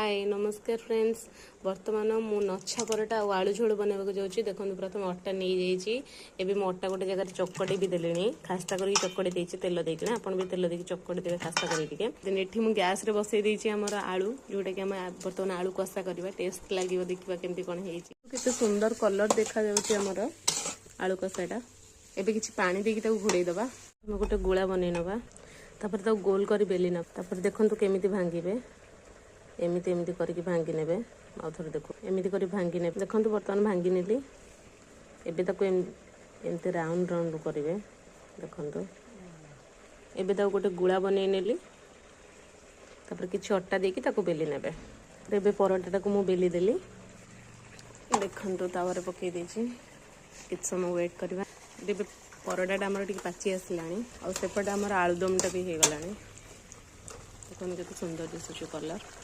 हाय नमस्कार फ्रेंड्स। बर्तमान मु नछा परोटा और आलू झोल बनवाक जाऊँगी। देखो प्रथम अटा नहीं जाइए मो अटा गोटे जगह चकड़ी भी देली खास्ता कर चकड़ी देती तेल देकिना आप भी तेल देकी चकड़ी देवे खास्ता करके मुझे गैस रे बसई देती आमर आलू जोटा कि बर्तमान आलू कषा करवा टेस्ट लगे देखा केमती कौन होते सुंदर कलर देखा जामर आलू कषाटा एबे किछि पानी देकी घोड़े दबा गोटे गोला बनई नवा तापर गोल कर बेली ना देखो केमी भांगे एमती एमती करके भांगी ने आउ थे देखो एमती कर भांगी ने देखो बर्तमान भांगी नेली एबे ताको एमती राउंड राउंड करेंगे देखो एबे ताको गोटे गुड़ा बनई नेली तापर किछि अट्टा देकी ताको बेली नेबे एबे परोटा को मु बेली देली देखो तावर पकई देछि किछ समय वेट करबा एबे परोटा हमर टिके पाची आसलानी और सेपटे हमर आलुदमटा भी हो गलानी देखो केते सुंदर दिसुछि कलर।